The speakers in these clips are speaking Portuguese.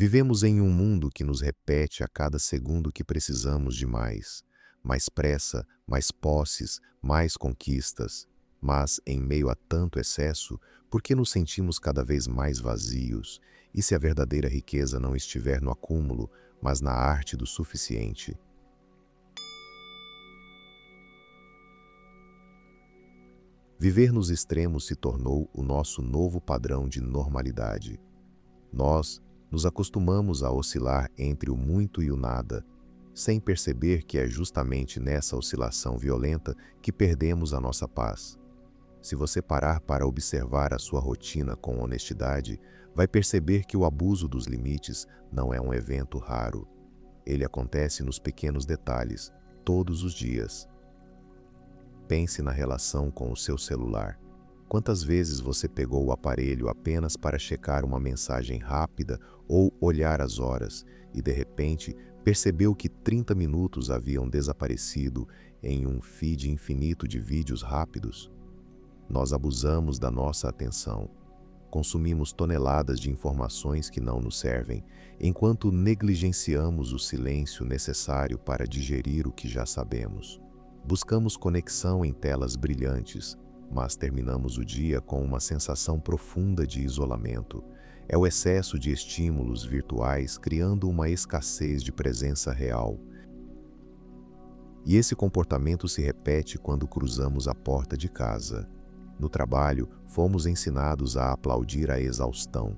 Vivemos em um mundo que nos repete a cada segundo que precisamos de mais. Mais pressa, mais posses, mais conquistas. Mas, em meio a tanto excesso, por que nos sentimos cada vez mais vazios? E se a verdadeira riqueza não estiver no acúmulo, mas na arte do suficiente? Viver nos extremos se tornou o nosso novo padrão de normalidade. Nós nos acostumamos a oscilar entre o muito e o nada, sem perceber que é justamente nessa oscilação violenta que perdemos a nossa paz. Se você parar para observar a sua rotina com honestidade, vai perceber que o abuso dos limites não é um evento raro. Ele acontece nos pequenos detalhes, todos os dias. Pense na relação com o seu celular. Quantas vezes você pegou o aparelho apenas para checar uma mensagem rápida ou olhar as horas e, de repente, percebeu que 30 minutos haviam desaparecido em um feed infinito de vídeos rápidos? Nós abusamos da nossa atenção. Consumimos toneladas de informações que não nos servem, enquanto negligenciamos o silêncio necessário para digerir o que já sabemos. Buscamos conexão em telas brilhantes, mas terminamos o dia com uma sensação profunda de isolamento. É o excesso de estímulos virtuais criando uma escassez de presença real. E esse comportamento se repete quando cruzamos a porta de casa. No trabalho, fomos ensinados a aplaudir a exaustão.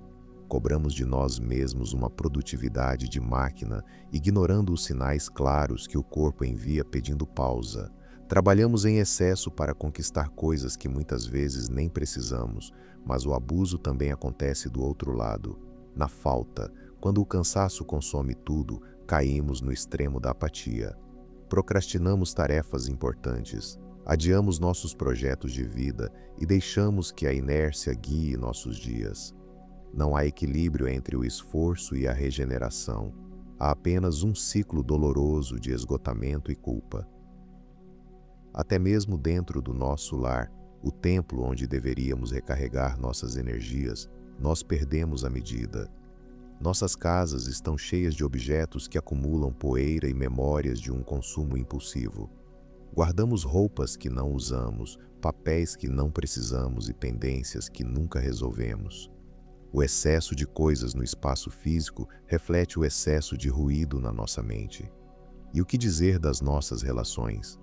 Cobramos de nós mesmos uma produtividade de máquina, ignorando os sinais claros que o corpo envia pedindo pausa. Trabalhamos em excesso para conquistar coisas que muitas vezes nem precisamos, mas o abuso também acontece do outro lado. Na falta, quando o cansaço consome tudo, caímos no extremo da apatia. Procrastinamos tarefas importantes, adiamos nossos projetos de vida e deixamos que a inércia guie nossos dias. Não há equilíbrio entre o esforço e a regeneração. Há apenas um ciclo doloroso de esgotamento e culpa. Até mesmo dentro do nosso lar, o templo onde deveríamos recarregar nossas energias, nós perdemos a medida. Nossas casas estão cheias de objetos que acumulam poeira e memórias de um consumo impulsivo. Guardamos roupas que não usamos, papéis que não precisamos e pendências que nunca resolvemos. O excesso de coisas no espaço físico reflete o excesso de ruído na nossa mente. E o que dizer das nossas relações?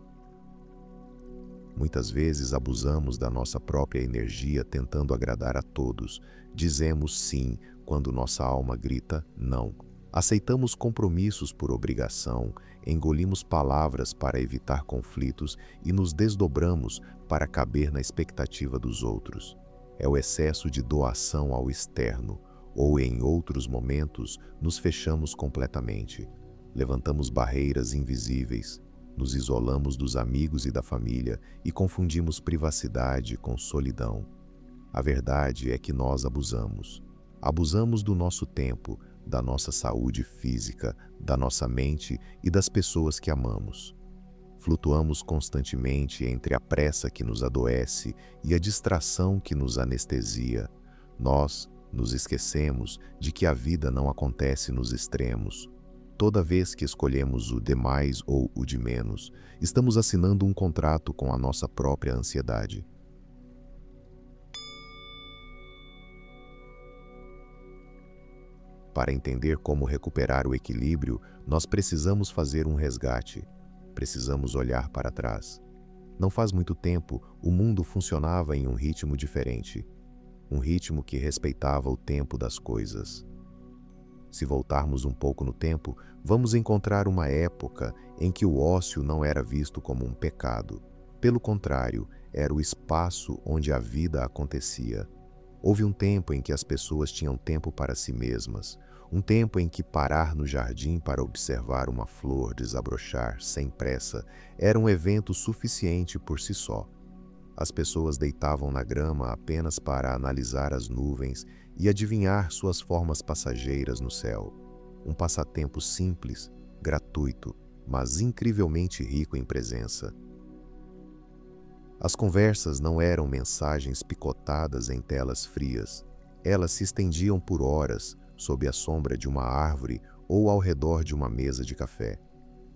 Muitas vezes abusamos da nossa própria energia tentando agradar a todos. Dizemos sim quando nossa alma grita não. Aceitamos compromissos por obrigação, engolimos palavras para evitar conflitos e nos desdobramos para caber na expectativa dos outros. É o excesso de doação ao externo, ou em outros momentos nos fechamos completamente. Levantamos barreiras invisíveis. Nos isolamos dos amigos e da família e confundimos privacidade com solidão. A verdade é que nós abusamos. Abusamos do nosso tempo, da nossa saúde física, da nossa mente e das pessoas que amamos. Flutuamos constantemente entre a pressa que nos adoece e a distração que nos anestesia. Nós nos esquecemos de que a vida não acontece nos extremos. Toda vez que escolhemos o de mais ou o de menos, estamos assinando um contrato com a nossa própria ansiedade. Para entender como recuperar o equilíbrio, nós precisamos fazer um resgate. Precisamos olhar para trás. Não faz muito tempo, o mundo funcionava em um ritmo diferente. Um ritmo que respeitava o tempo das coisas. Se voltarmos um pouco no tempo, vamos encontrar uma época em que o ócio não era visto como um pecado. Pelo contrário, era o espaço onde a vida acontecia. Houve um tempo em que as pessoas tinham tempo para si mesmas, um tempo em que parar no jardim para observar uma flor desabrochar sem pressa era um evento suficiente por si só. As pessoas deitavam na grama apenas para analisar as nuvens e adivinhar suas formas passageiras no céu. Um passatempo simples, gratuito, mas incrivelmente rico em presença. As conversas não eram mensagens picotadas em telas frias. Elas se estendiam por horas, sob a sombra de uma árvore ou ao redor de uma mesa de café.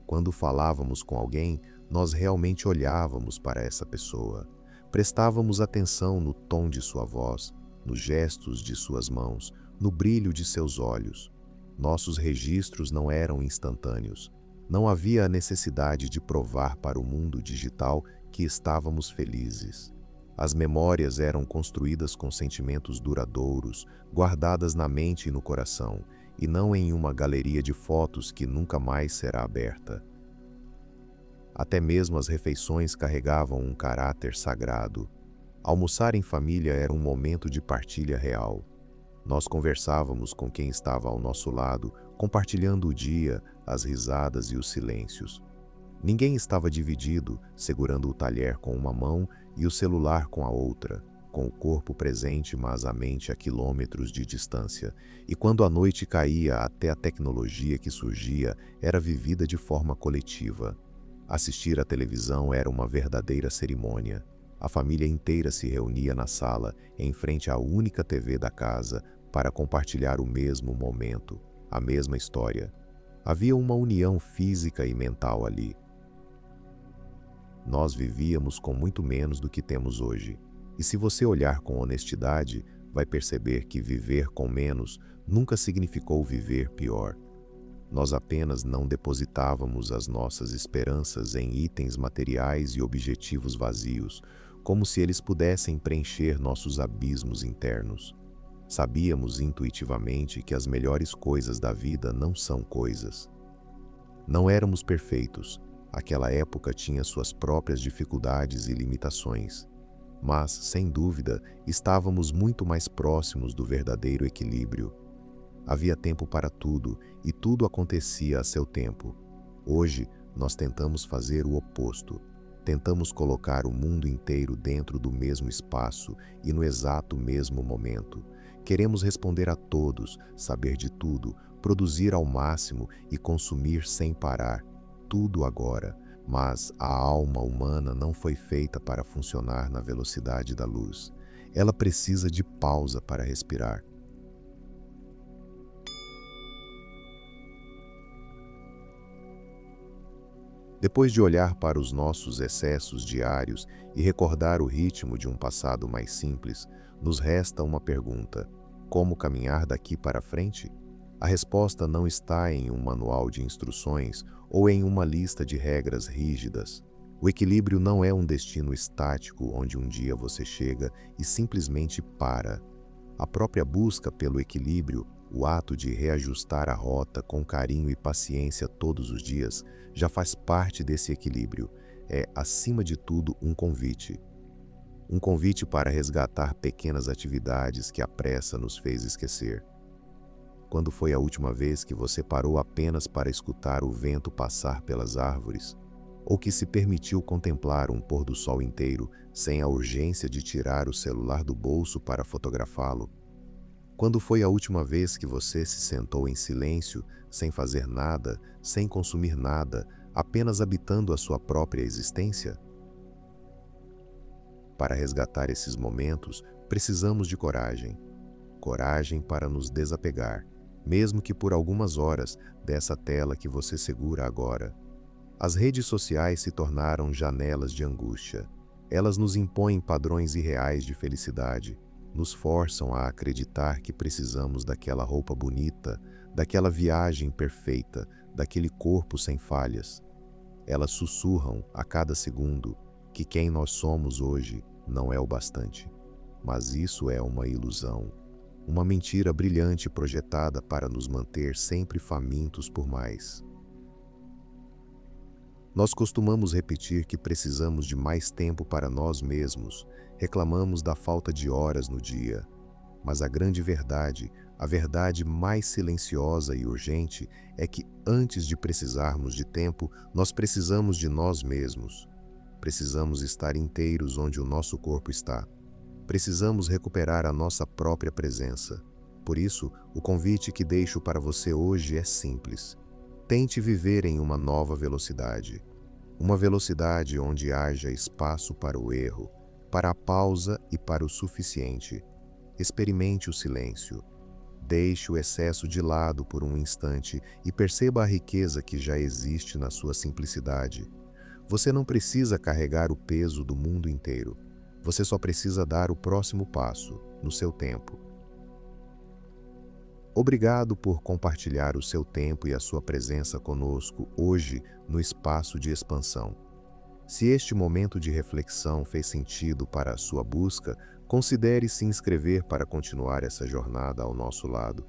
Quando falávamos com alguém, nós realmente olhávamos para essa pessoa. Prestávamos atenção no tom de sua voz, nos gestos de suas mãos, no brilho de seus olhos. Nossos registros não eram instantâneos. Não havia a necessidade de provar para o mundo digital que estávamos felizes. As memórias eram construídas com sentimentos duradouros, guardadas na mente e no coração, e não em uma galeria de fotos que nunca mais será aberta. Até mesmo as refeições carregavam um caráter sagrado. Almoçar em família era um momento de partilha real. Nós conversávamos com quem estava ao nosso lado, compartilhando o dia, as risadas e os silêncios. Ninguém estava dividido, segurando o talher com uma mão e o celular com a outra, com o corpo presente, mas a mente a quilômetros de distância. E quando a noite caía, até a tecnologia que surgia era vivida de forma coletiva. Assistir à televisão era uma verdadeira cerimônia. A família inteira se reunia na sala, em frente à única TV da casa, para compartilhar o mesmo momento, a mesma história. Havia uma união física e mental ali. Nós vivíamos com muito menos do que temos hoje. E se você olhar com honestidade, vai perceber que viver com menos nunca significou viver pior. Nós apenas não depositávamos as nossas esperanças em itens materiais e objetivos vazios, como se eles pudessem preencher nossos abismos internos. Sabíamos intuitivamente que as melhores coisas da vida não são coisas. Não éramos perfeitos. Aquela época tinha suas próprias dificuldades e limitações. Mas, sem dúvida, estávamos muito mais próximos do verdadeiro equilíbrio. Havia tempo para tudo, e tudo acontecia a seu tempo. Hoje, nós tentamos fazer o oposto. Tentamos colocar o mundo inteiro dentro do mesmo espaço e no exato mesmo momento. Queremos responder a todos, saber de tudo, produzir ao máximo e consumir sem parar. Tudo agora, mas a alma humana não foi feita para funcionar na velocidade da luz. Ela precisa de pausa para respirar. Depois de olhar para os nossos excessos diários e recordar o ritmo de um passado mais simples, nos resta uma pergunta: como caminhar daqui para frente? A resposta não está em um manual de instruções ou em uma lista de regras rígidas. O equilíbrio não é um destino estático onde um dia você chega e simplesmente para. A própria busca pelo equilíbrio, o ato de reajustar a rota com carinho e paciência todos os dias, já faz parte desse equilíbrio. É, acima de tudo, um convite. Um convite para resgatar pequenas atividades que a pressa nos fez esquecer. Quando foi a última vez que você parou apenas para escutar o vento passar pelas árvores? Ou que se permitiu contemplar um pôr do sol inteiro sem a urgência de tirar o celular do bolso para fotografá-lo? Quando foi a última vez que você se sentou em silêncio, sem fazer nada, sem consumir nada, apenas habitando a sua própria existência? Para resgatar esses momentos, precisamos de coragem. Coragem para nos desapegar, mesmo que por algumas horas, dessa tela que você segura agora. As redes sociais se tornaram janelas de angústia. Elas nos impõem padrões irreais de felicidade, nos forçam a acreditar que precisamos daquela roupa bonita, daquela viagem perfeita, daquele corpo sem falhas. Elas sussurram a cada segundo que quem nós somos hoje não é o bastante. Mas isso é uma ilusão, uma mentira brilhante projetada para nos manter sempre famintos por mais. Nós costumamos repetir que precisamos de mais tempo para nós mesmos, reclamamos da falta de horas no dia. Mas a grande verdade, a verdade mais silenciosa e urgente, é que antes de precisarmos de tempo, nós precisamos de nós mesmos. Precisamos estar inteiros onde o nosso corpo está. Precisamos recuperar a nossa própria presença. Por isso, o convite que deixo para você hoje é simples. Tente viver em uma nova velocidade. Uma velocidade onde haja espaço para o erro, para a pausa e para o suficiente. Experimente o silêncio. Deixe o excesso de lado por um instante e perceba a riqueza que já existe na sua simplicidade. Você não precisa carregar o peso do mundo inteiro. Você só precisa dar o próximo passo, no seu tempo. Obrigado por compartilhar o seu tempo e a sua presença conosco hoje no espaço de expansão. Se este momento de reflexão fez sentido para a sua busca, considere se inscrever para continuar essa jornada ao nosso lado.